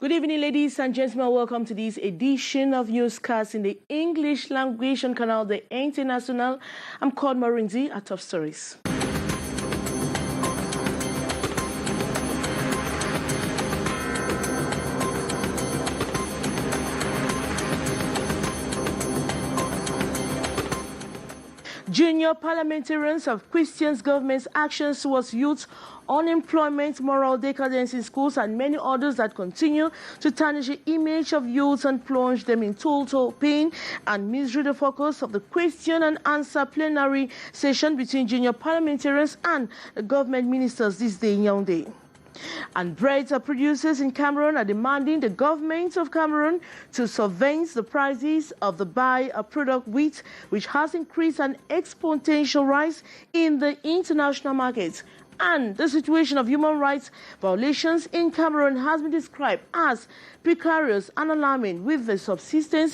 Good evening, ladies and gentlemen. Welcome to this edition of Newscast in the English language on Canal the International. I'm called Marinzi at Top Stories. Junior parliamentarians have questioned government's actions towards youth unemployment, moral decadence in schools, and many others that continue to tarnish the image of youth and plunge them in total pain and misery. The focus of the question and answer plenary session between junior parliamentarians and the government ministers this day in Yaoundé. And bread producers in Cameroon are demanding the government of Cameroon to subvent the prices of the by-product wheat, which has increased an exponential rise in the international market. And the situation of human rights violations in Cameroon has been described as precarious and alarming, with the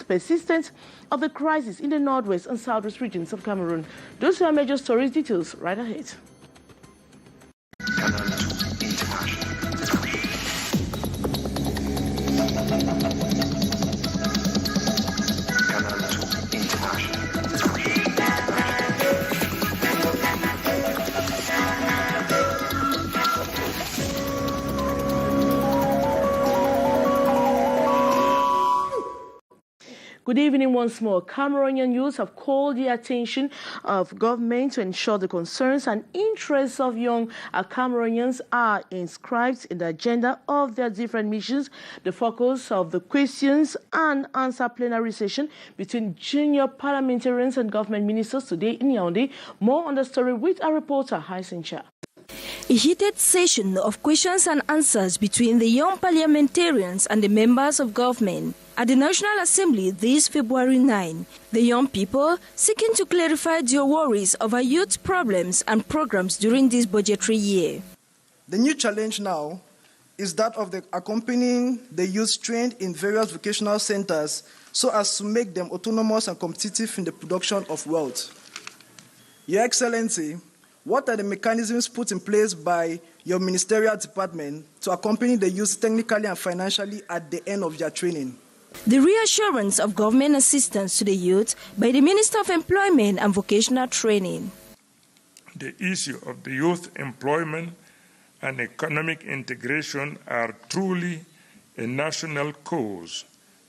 persistence of the crisis in the northwest and southwest regions of Cameroon. Those are major stories. Details right ahead. Good evening once more. Cameroonian youth have called the attention of government to ensure the concerns and interests of young Cameroonians are inscribed in the agenda of their different missions. The focus of the questions and answer plenary session between junior parliamentarians and government ministers today in Yaoundé. More on the story with our reporter, Haisincha. A heated session of questions and answers between the young parliamentarians and the members of government at the National Assembly this February 9. The young people seeking to clarify their worries over youth problems and programs during this budgetary year. The new challenge now is that of accompanying the youth trained in various vocational centers so as to make them autonomous and competitive in the production of wealth. Your Excellency, what are the mechanisms put in place by your ministerial department to accompany the youth technically and financially at the end of their training? The reassurance of government assistance to the youth by the Minister of Employment and Vocational Training. The issue of the youth employment and economic integration are truly a national cause,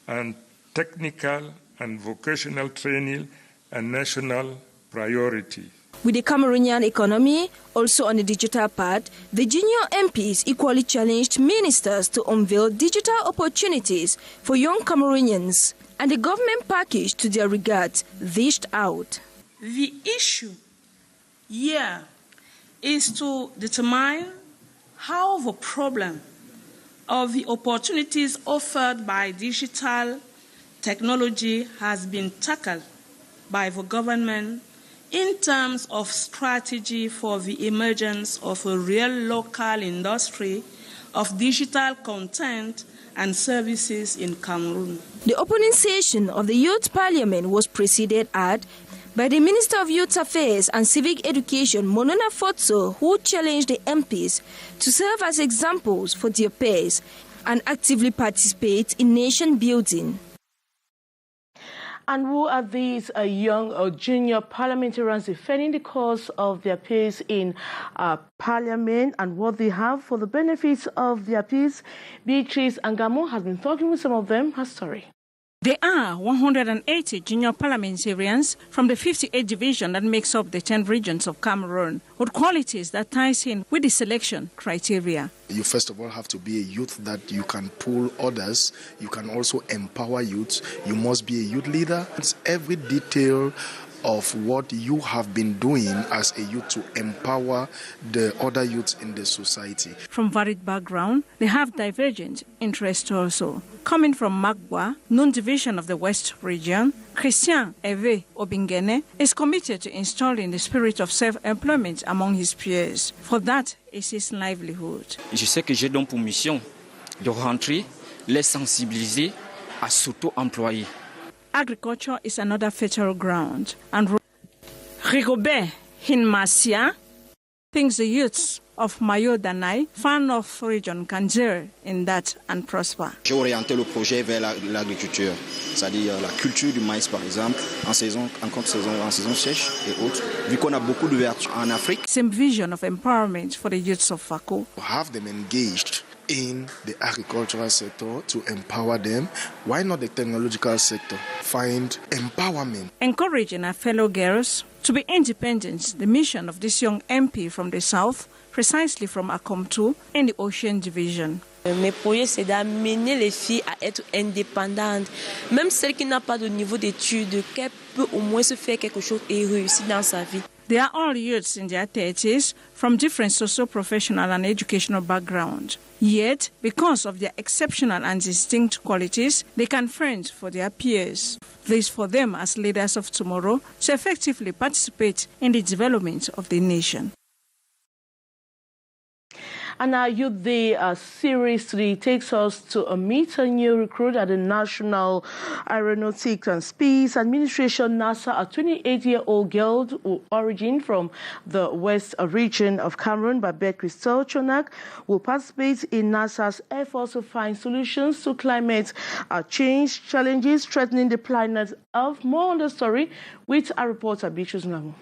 and technical and vocational training a national priority. With the Cameroonian economy also on the digital path, the junior MPs equally challenged ministers to unveil digital opportunities for young Cameroonians, and the government package to their regards dished out. The issue here is to determine how the problem of the opportunities offered by digital technology has been tackled by the government in terms of strategy for the emergence of a real local industry of digital content and services in Cameroon. The opening session of the Youth Parliament was preceded by the Minister of Youth Affairs and Civic Education, Monona Fotso, who challenged the MPs to serve as examples for their peers and actively participate in nation building. And who are these young or junior parliamentarians defending the cause of their peers in Parliament and what they have for the benefits of their peers? Beatrice Angamo has been talking with some of them. Her story. There are 180 junior parliamentarians from the 58th division that makes up the 10 regions of Cameroon, with qualities that ties in with the selection criteria. You first of all have to be a youth that you can pull others. You can also empower youth. You must be a youth leader. It's every detail of what you have been doing as a youth to empower the other youths in the society. From varied background, they have divergent interests also. Coming from Magwa, known division of the West region, Christian Eve Obingene is committed to installing the spirit of self-employment among his peers. For that is his livelihood. Je sais que j'ai donc pour mission de rentrer, les sensibiliser à s'auto-employer. Agriculture is another fertile ground, and Rigobert Hinmasia thinks the youths of Mayo Danai, Far North region, can share in that and prosper. J'ai orienté le projet vers l'agriculture, c'est-à-dire la culture du maïs par exemple, en saison sèche et autres. Vu qu'on a beaucoup d'ouverture en Afrique. Same vision of empowerment for the youths of Fako. Have them engaged in the agricultural sector to empower them. Why not the technological sector? Find empowerment. Encouraging our fellow girls to be independent, the mission of this young MP from the south, precisely from Akomtu in the Ocean Division. Mes projets, c'est d'amener les filles à être indépendantes. Même celle qui n'a pas de niveau d'études, qu'elle peut au moins se faire quelque chose et réussir dans sa vie. They are all youths in their 30s from different socio-professional and educational backgrounds. Yet, because of their exceptional and distinct qualities, they can fend for their peers. This for them as leaders of tomorrow to effectively participate in the development of the nation. And our Youth Day series today takes us to meet a new recruit at the National Aeronautics and Space Administration, NASA, a 28-year-old girl of origin from the west region of Cameroon, Babette Christelle Chonak, will participate in NASA's efforts to find solutions to climate change challenges threatening the planet Earth. More on the story with our reporter, Beatrice Ngamu.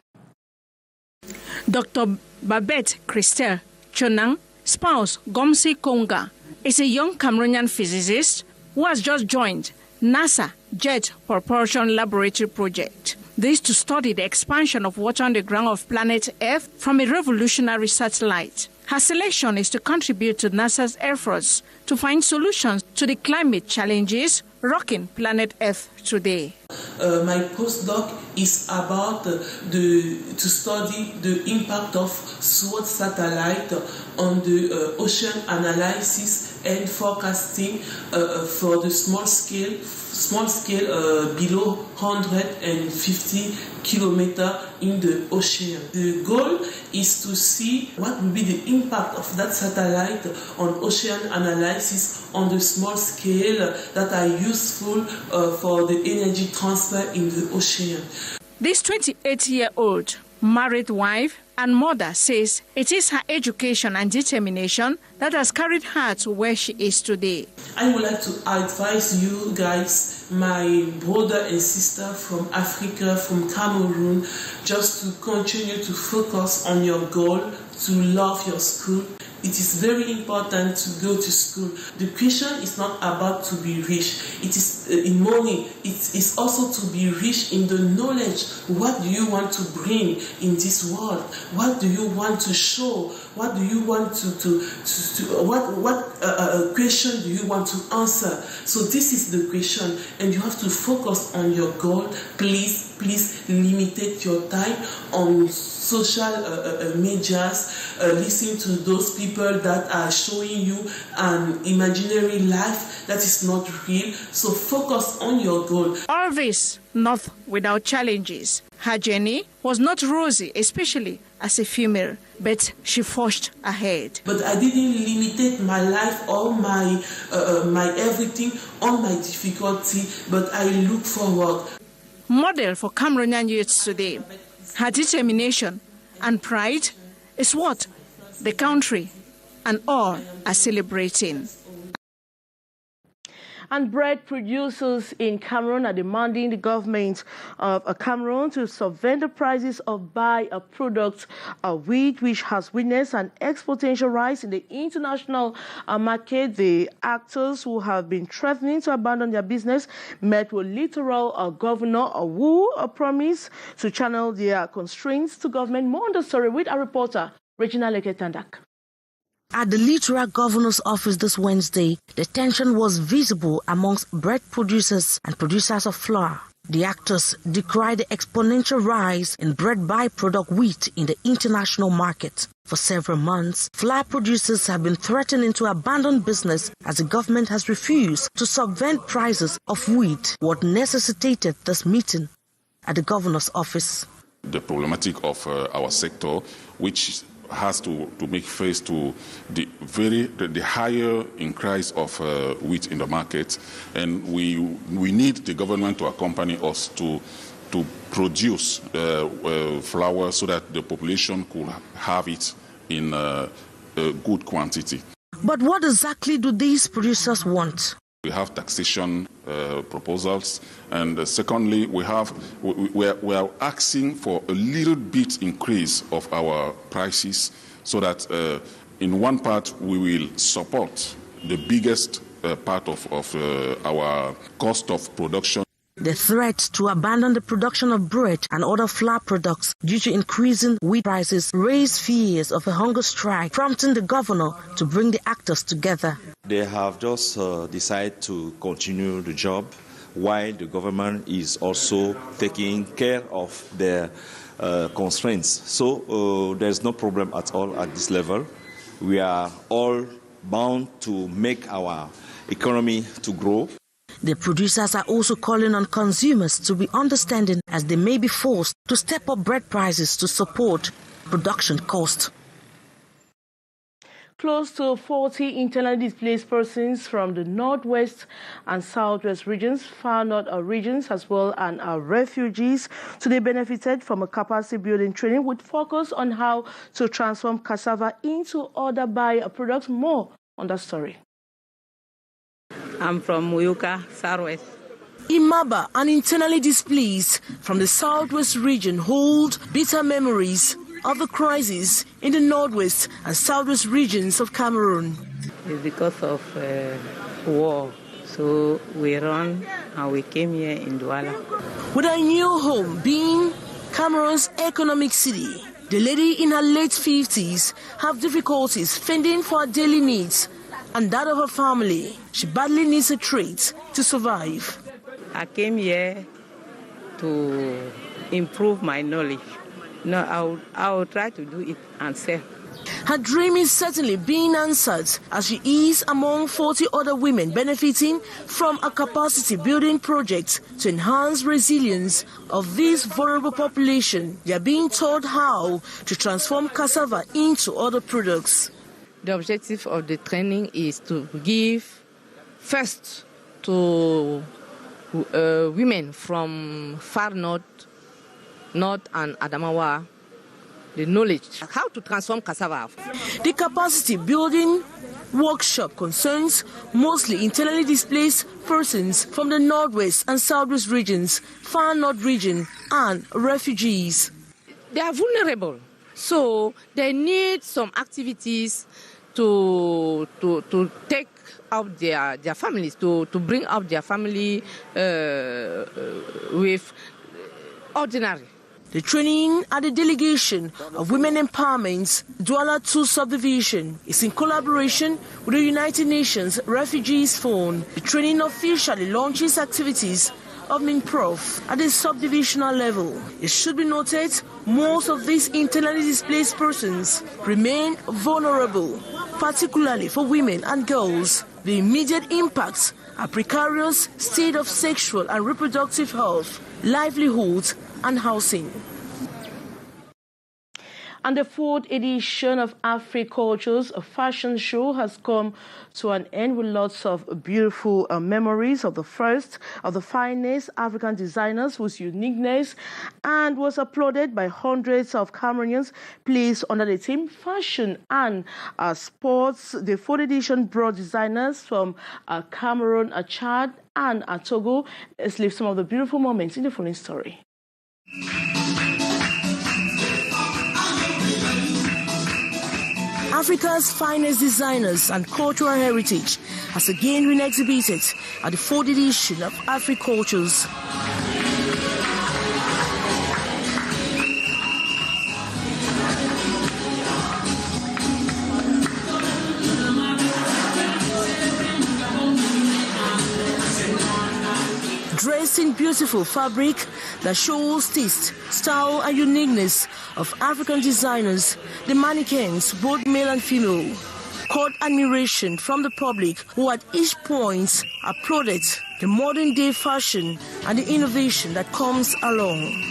Dr. Babette Christelle Chonak, spouse Gomsi Konga, is a young Cameroonian physicist who has just joined NASA Jet Propulsion Laboratory project. This to study the expansion of water on the ground of planet Earth from a revolutionary satellite. Her selection is to contribute to NASA's efforts to find solutions to the climate challenges rocking planet Earth today. My postdoc is about to study the impact of SWOT satellite on the ocean analysis and forecasting for the small scale below 150 kilometers in the ocean. The goal is to see what will be the impact of that satellite on ocean analysis on the small scale that are useful for the energy transfer in the ocean. This 28-year-old married wife and mother says it is her education and determination that has carried her to where she is today. I would like to advise you guys, my brother and sister from Africa, from Cameroon, just to continue to focus on your goal, to love your school. It is very important to go to school. The question is not about to be rich. It is in money. It is also to be rich in the knowledge. What do you want to bring in this world? What do you want to show? What do you want what question do you want to answer? So this is the question, and you have to focus on your goal. Please limit your time on social medias. Listen to those people that are showing you an imaginary life that is not real. So focus on your goal. All this not without challenges. Her journey was not rosy, especially as a female, but she forged ahead. But I didn't limit my life, all my everything, all my difficulty, but I look forward. Model for Cameroonian youths today. Her determination and pride is what the country and all are celebrating. And bread producers in Cameroon are demanding the government of Cameroon to subvent the prices of by-products of wheat, which has witnessed an exponential rise in the international market. The actors who have been threatening to abandon their business met with literal Governor Wu promise to channel their constraints to government. More on the story with our reporter, Regina Leketandak. At the literal governor's office this Wednesday, the tension was visible amongst bread producers and producers of flour. The actors decried the exponential rise in bread byproduct wheat in the international market. For several months, flour producers have been threatening to abandon business as the government has refused to subvent prices of wheat, what necessitated this meeting at the governor's office. The problematic of our sector, which has to make face to the higher increase of wheat in the market, and we need the government to accompany us to produce flour so that the population could have it in a good quantity. But what exactly do these producers want? We have taxation proposals, and secondly, we are asking for a little bit increase of our prices, so that in one part we will support the biggest part of our cost of production. The threat to abandon the production of bread and other flour products due to increasing wheat prices raised fears of a hunger strike, prompting the governor to bring the actors together. They have just decided to continue the job while the government is also taking care of their constraints. So there's no problem at all at this level. We are all bound to make our economy to grow. The producers are also calling on consumers to be understanding, as they may be forced to step up bread prices to support production costs. Close to 40 internally displaced persons from the northwest and southwest regions, far north regions, as well as refugees today benefited from a capacity building training with focus on how to transform cassava into other products. More on that story. I'm from Muyuka, Southwest. Imaba, an internally displaced from the southwest region, hold bitter memories of the crisis in the northwest and southwest regions of Cameroon. It's because of war. So we run and we came here in Douala. With her new home being Cameroon's economic city, the lady in her late 50s have difficulties fending for her daily needs and that of her family. She badly needs a trade to survive. I came here to improve my knowledge. No, I will try to do it and sell. Her dream is certainly being answered, as she is among 40 other women benefiting from a capacity building project to enhance resilience of this vulnerable population. They are being taught how to transform cassava into other products. The objective of the training is to give first to women from far north and Adamawa the knowledge how to transform cassava. The capacity building workshop concerns mostly internally displaced persons from the northwest and southwest regions, far north region, and refugees. They are vulnerable, so they need some activities to take out their families, to bring up their family with ordinary. The training at the delegation of Women Empowerment's Douala 2 subdivision is in collaboration with the United Nations Refugees Fund. The training officially launches activities of MINPROF at the subdivisional level. It should be noted, most of these internally displaced persons remain vulnerable, particularly for women and girls. The immediate impacts are precarious state of sexual and reproductive health, livelihoods, and housing. And the fourth edition of Africultures, a fashion show, has come to an end with lots of beautiful memories of the finest African designers whose uniqueness and was applauded by hundreds of Cameroonians, placed under the theme Fashion and Sports. The fourth edition brought designers from Cameroon, Chad, and Togo. Let's leave some of the beautiful moments in the following story. Africa's finest designers and cultural heritage has again been exhibited at the fourth edition of Africultures. Dressed in beautiful fabric that shows taste, style, and uniqueness of African designers, the mannequins, both male and female, caught admiration from the public, who at each point applauded the modern-day fashion and the innovation that comes along.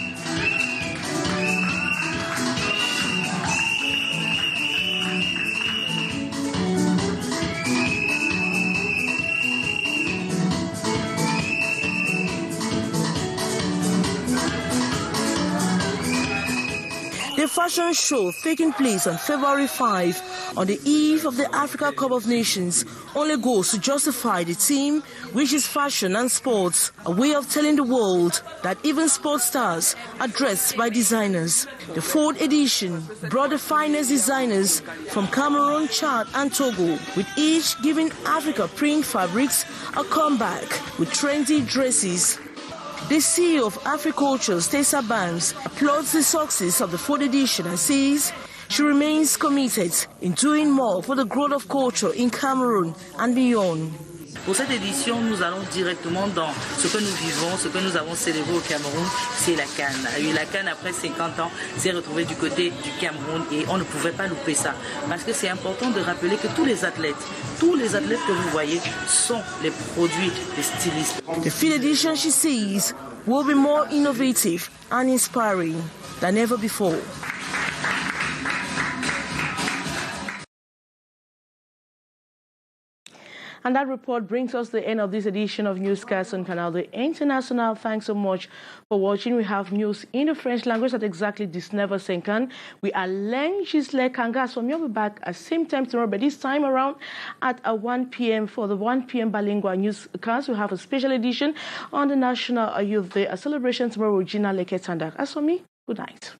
The fashion show taking place on February 5 on the eve of the Africa Cup of Nations only goes to justify the theme, which is fashion and sports, a way of telling the world that even sports stars are dressed by designers. The 4th edition brought the finest designers from Cameroon, Chad and Togo, with each giving Africa print fabrics a comeback with trendy dresses. The CEO of Africulture, Stacey Banks, applauds the success of the 4th edition and says she remains committed in doing more for the growth of culture in Cameroon and beyond. Pour cette édition, nous allons directement dans ce que nous vivons, ce que nous avons célébré au Cameroun, c'est la CAN. Et la CAN, après 50 ans, s'est retrouvée du côté du Cameroun et on ne pouvait pas louper ça. Parce que c'est important de rappeler que tous les athlètes que vous voyez sont les produits des stylistes. The 5th edition, she says, will be more innovative and inspiring than ever before. And that report brings us to the end of this edition of Newscast on Canal International. Thanks so much for watching. We have news in the French language at exactly 19:50. We are Len Gisle Kanga. So we'll be back at same time tomorrow, but this time around at 1 p.m. for the 1 p.m. bilingual newscast. We have a special edition on the National Youth Day, a celebration tomorrow with Gina Leketandak. As for me, good night.